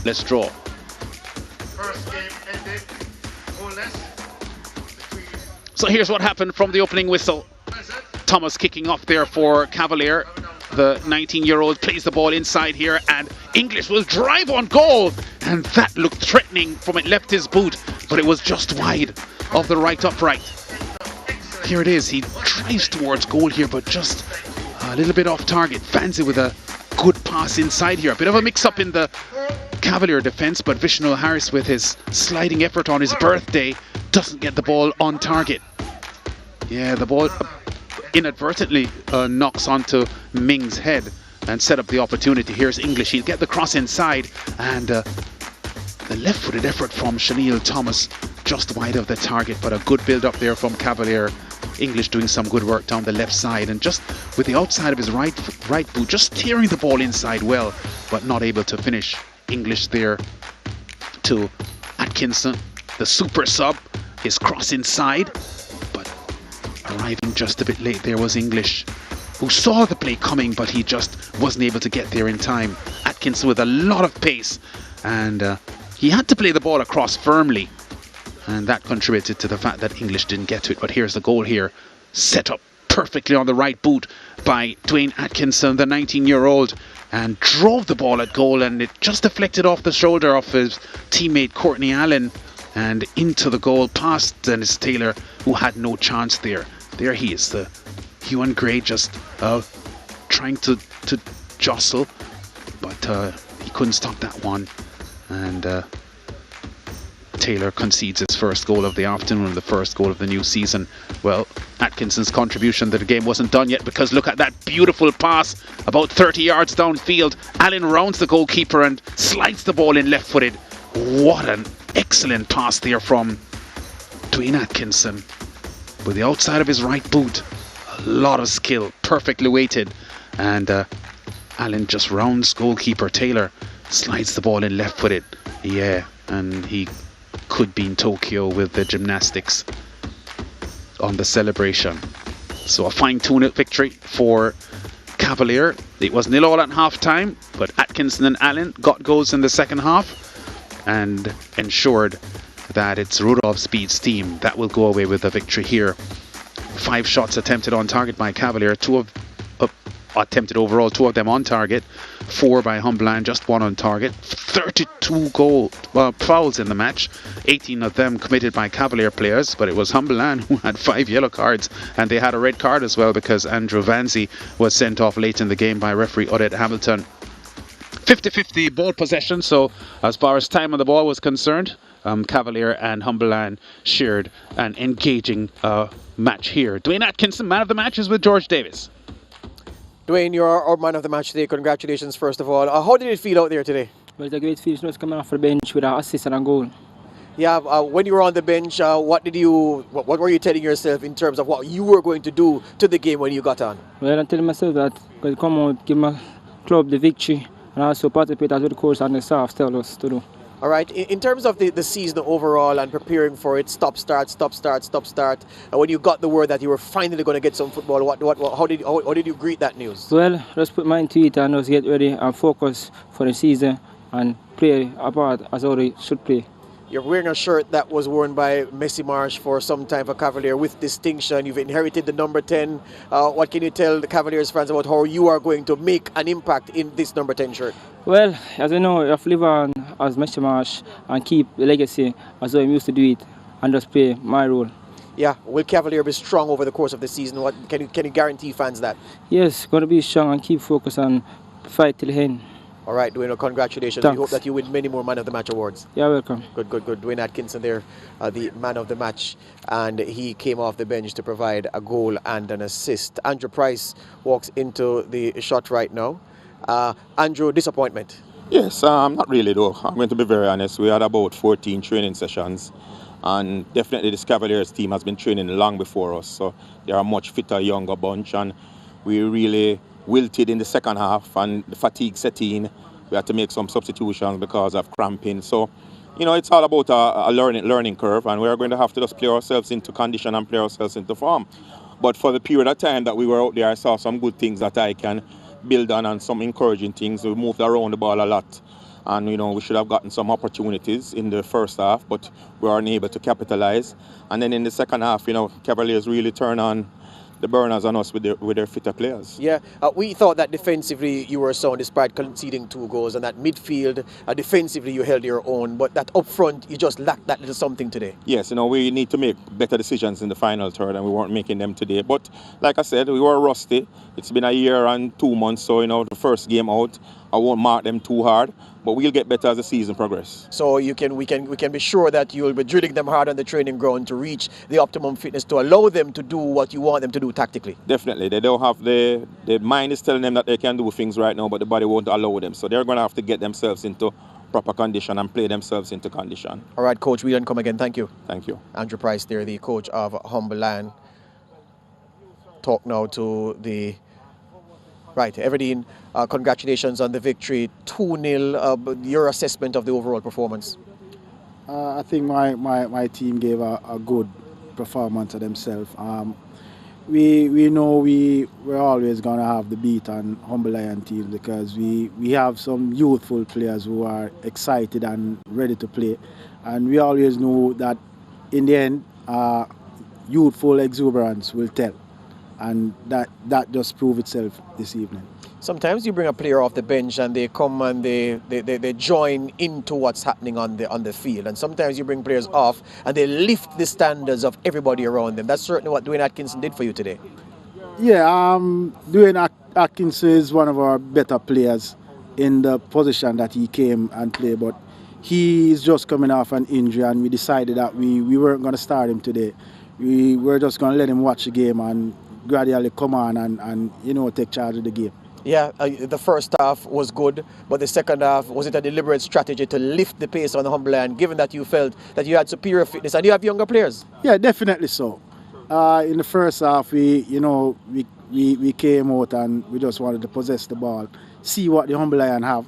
Let's draw. First game ended goalless between So here's what happened from the opening whistle. Thomas kicking off there for Cavalier. The 19-year-old plays the ball inside here, and English will drive on goal, and that looked threatening from it left his boot, but it was just wide of the right upright. Here it is. He drives towards goal here, but just a little bit off target. Fancy with a good pass inside here. A bit of a mix-up in the Cavalier defence, but Vishnu Harris, with his sliding effort on his birthday, doesn't get the ball on target. Yeah, the ball inadvertently knocks onto Ming's head and set up the opportunity. Here's English. He'll get the cross inside, and the left-footed effort from Shanil Thomas just wide of the target, but a good build-up there from Cavalier. English doing some good work down the left side, and just with the outside of his right boot, just tearing the ball inside well, but not able to finish. English there to Atkinson, the super sub. His cross inside, but arriving just a bit late there was English, who saw the play coming, but he just wasn't able to get there in time. Atkinson with a lot of pace, and he had to play the ball across firmly, and that contributed to the fact that English didn't get to it. But here's the goal here, set up perfectly on the right boot by Dwayne Atkinson, the 19-year-old, and drove the ball at goal, and it just deflected off the shoulder of his teammate Courtney Allen and into the goal past Dennis Taylor, who had no chance there. There he is, the hue and grey, just trying to jostle, but he couldn't stop that one, and Taylor concedes his first goal of the afternoon, the first goal of the new season. Well, Atkinson's contribution to the game wasn't done yet, because look at that beautiful pass about 30 yards downfield. Allen rounds the goalkeeper and slides the ball in left-footed. What an excellent pass there from Dwayne Atkinson. With the outside of his right boot, a lot of skill, perfectly weighted, and Allen just rounds goalkeeper Taylor, slides the ball in left-footed. Yeah, and he could be in Tokyo with the gymnastics on the celebration. So a fine-tuned victory for Cavalier. It was 0-0 at half-time, but Atkinson and Allen got goals in the second half and ensured that it's Rudolph Speed's team that will go away with the victory here. 5 shots attempted on target by Cavalier, 2 attempted overall, 2 of them on target, 4 by Humberland, just 1 on target. 32 fouls in the match, 18 of them committed by Cavalier players, but it was Humberland who had 5 yellow cards, and they had a red card as well, because Andrew Vanzi was sent off late in the game by referee Odette Hamilton. 50-50 ball possession, so as far as time on the ball was concerned, Cavalier and Humberland shared an engaging match here. Dwayne Atkinson, man of the match, is with George Davis. Dwayne, you're our man of the match today. Congratulations, first of all. How did it feel out there today? Well, it's a great feeling coming off the bench with an assist and a goal. Yeah, when you were on the bench, what were you telling yourself in terms of what you were going to do to the game when you got on? Well, I'm telling myself that I'm going to come out, give my club the victory, and also participate as well the coach and the staff tell us to do. All right, in terms of the season overall and preparing for it, stop, start, when you got the word that you were finally going to get some football, how did you greet that news? Well, just put mind to it and just get ready and focus for the season and play a part as how they should play. You're wearing a shirt that was worn by Messi Marsh for some time for Cavalier with distinction. You've inherited the number 10. What can you tell the Cavaliers fans about how you are going to make an impact in this number 10 shirt? Well, as you know, you have to live on as Messi Marsh and keep the legacy as I used to do it and just play my role. Yeah, will Cavalier be strong over the course of the season? What can you guarantee fans that? Yes, going to be strong and keep focused and fight till the end. All right, Dwayne, congratulations. Thanks. We hope that you win many more Man of the Match awards. You're welcome. Good. Dwayne Atkinson there, the Man of the Match, and he came off the bench to provide a goal and an assist. Andrew Price walks into the shot right now. Andrew, disappointment? Yes, not really though. I'm going to be very honest. We had about 14 training sessions, and definitely this Cavaliers team has been training long before us, so they are a much fitter, younger bunch, and we really wilted in the second half, and the fatigue set in. We had to make some substitutions because of cramping. So, it's all about a learning curve, and we're going to have to just play ourselves into condition and play ourselves into form. But for the period of time that we were out there, I saw some good things that I can build on and some encouraging things. We moved around the ball a lot, And we should have gotten some opportunities in the first half, but we weren't able to capitalize. And then in the second half, Cavaliers really turned on the burners on us with their fitter players. Yeah, we thought that defensively you were sound despite conceding 2 goals, and that midfield, defensively you held your own, but that up front you just lacked that little something today. Yes, we need to make better decisions in the final third, and we weren't making them today. But like I said, we were rusty. It's been a year and 2 months, so the first game out, I won't mark them too hard, but we'll get better as the season progresses. So we can be sure that you'll be drilling them hard on the training ground to reach the optimum fitness to allow them to do what you want them to do tactically. Definitely. They don't have the mind is telling them that they can do things right now, but the body won't allow them. So they're going to have to get themselves into proper condition and play themselves into condition. All right, Coach, we'll come again. Thank you. Thank you. Andrew Price there, the coach of Humble Land. Talk now to the... Right, Everdeen, congratulations on the victory. 2-0, your assessment of the overall performance? I think my team gave a good performance of themselves. We know we're always going to have the beat on Humble Lion teams because we have some youthful players who are excited and ready to play. And we always know that in the end, youthful exuberance will tell. And that just proved itself this evening. Sometimes you bring a player off the bench and they come and they join into what's happening on the field. And sometimes you bring players off and they lift the standards of everybody around them. That's certainly what Dwayne Atkinson did for you today. Yeah, Dwayne Atkinson is one of our better players in the position that he came and played. But he is just coming off an injury, and we decided that we weren't going to start him today. We were just going to let him watch the game and gradually come on and take charge of the game. Yeah, the first half was good, but the second half, was it a deliberate strategy to lift the pace on the Humble Land, given that you felt that you had superior fitness and you have younger players? Yeah, definitely so. In the first half, we came out and we just wanted to possess the ball, see what the Humble Lion have.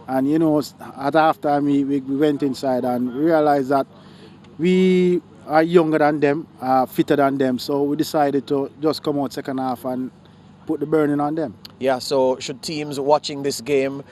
And, at halftime, we went inside and realized that we are younger than them, fitter than them. So we decided to just come out second half and put the burning on them. Yeah, so should teams watching this game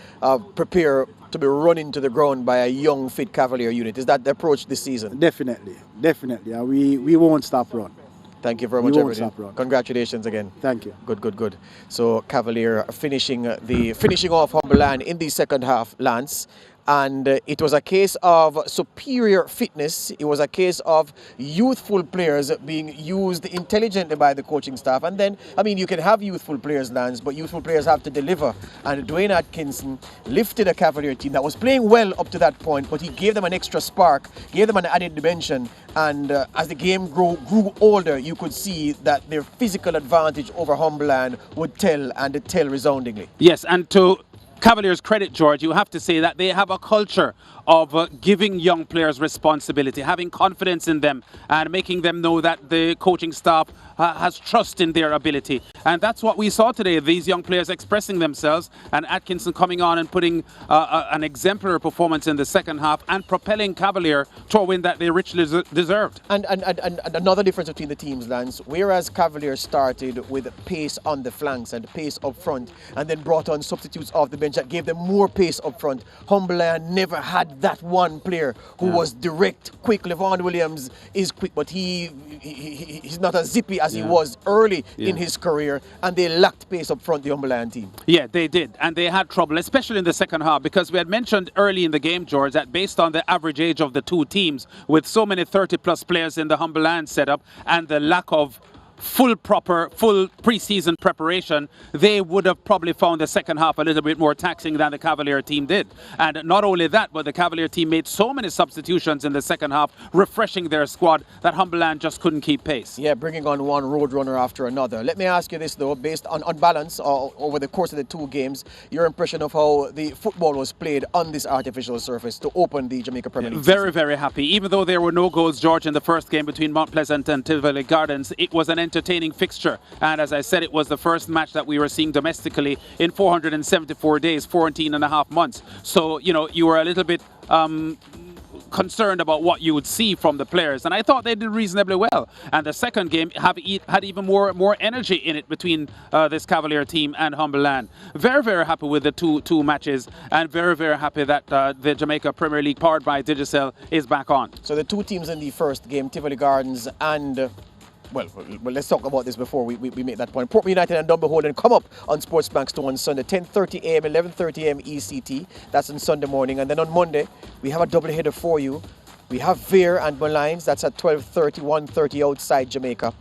prepare to be run into the ground by a young, fit Cavalier unit? Is that the approach this season? Definitely. And we won't stop run. Thank you very much, everyone. Congratulations again. Thank you. Good. So Cavalier finishing off Humble Land in the second half, Lance. And it was a case of superior fitness. It was a case of youthful players being used intelligently by the coaching staff. And then, you can have youthful players, Lance, but youthful players have to deliver. And Dwayne Atkinson lifted a Cavalier team that was playing well up to that point, but he gave them an extra spark, gave them an added dimension. And as the game grew older, you could see that their physical advantage over Humble Land would tell, and it tell resoundingly. Yes, and to Cavaliers' credit, George, you have to say that they have a culture of giving young players responsibility, having confidence in them and making them know that the coaching staff has trust in their ability. And that's what we saw today, these young players expressing themselves and Atkinson coming on and putting an exemplary performance in the second half and propelling Cavalier to a win that they richly deserved. And another difference between the teams, Lance, whereas Cavalier started with pace on the flanks and pace up front and then brought on substitutes off the bench that gave them more pace up front, Humble Land never had that one player who was direct, quick. LeVon Williams is quick, but he's not as zippy as he was early in his career, and they lacked pace up front, the Humble Land team. Yeah, they did, and they had trouble, especially in the second half, because we had mentioned early in the game, George, that based on the average age of the two teams, with so many 30-plus players in the Humble Land setup, and the lack of full pre-season preparation, they would have probably found the second half a little bit more taxing than the Cavalier team did. And not only that, but the Cavalier team made so many substitutions in the second half, refreshing their squad, that Humble Land just couldn't keep pace. Yeah, bringing on one roadrunner after another. Let me ask you this, though, based on balance over the course of the two games, your impression of how the football was played on this artificial surface to open the Jamaica Premier League Very, season. very happy. Even though there were no goals, George, in the first game between Mount Pleasant and Tivoli Gardens, it was an entertaining fixture, and as I said, it was the first match that we were seeing domestically in 474 days, 14 and a half months. So you were a little bit concerned about what you would see from the players, and I thought they did reasonably well. And the second game had even more energy in it between this Cavalier team and Humberland. Very, very happy with the two matches, and very, very happy that the Jamaica Premier League, powered by Digicel, is back on. So the two teams in the first game, Tivoli Gardens and well, let's talk about this before we make that point. Portman United and Dunbar Holden come up on Sports Bankstown on Sunday, 10:30 a.m., 11:30 a.m. ECT. That's on Sunday morning. And then on Monday, we have a double header for you. We have Veer and Malines. That's at 12:30, 1:30 outside Jamaica.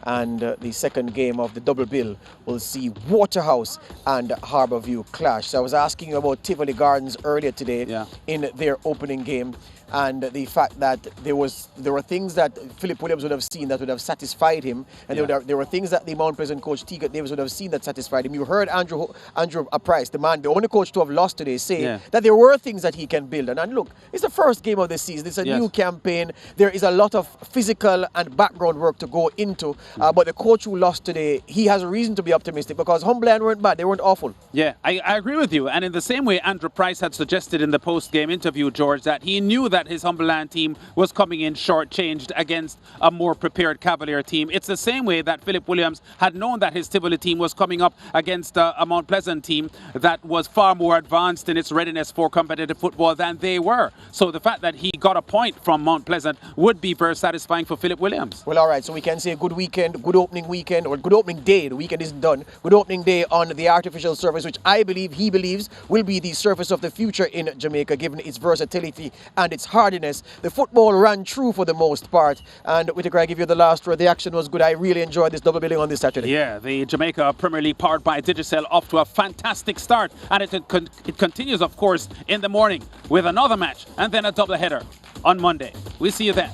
And the second game of the double bill will see Waterhouse and Harbourview clash. So I was asking you about Tivoli Gardens earlier today in their opening game, and the fact that there were things that Philip Williams would have seen that would have satisfied him, and there were things that the Mount Pleasant coach Teagat Davis would have seen that satisfied him. You heard Andrew Price, the only coach to have lost today, say that there were things that he can build. And look, it's the first game of the season. It's a new campaign. There is a lot of physical and background work to go into. But the coach who lost today, he has a reason to be optimistic because Humberland weren't bad. They weren't awful. Yeah, I agree with you. And in the same way, Andrew Price had suggested in the post-game interview, George, that he knew that his Humberland team was coming in short-changed against a more prepared Cavalier team. It's the same way that Philip Williams had known that his Tivoli team was coming up against a Mount Pleasant team that was far more advanced in its readiness for competitive football than they were. So the fact that he got a point from Mount Pleasant would be very satisfying for Philip Williams. Well, all right, so we can say good weekend, good opening weekend, or good opening day. The weekend isn't done. Good opening day on the artificial surface, which he believes will be the surface of the future in Jamaica, given its versatility and its hardiness. The football ran true for the most part, and Whitaker, I give you the last word. The action was good. I really enjoyed this double billing on this Saturday. Yeah, the Jamaica Premier League, powered by Digicel, off to a fantastic start, and it continues, of course, in the morning with another match and then a double header on Monday. We'll see you then.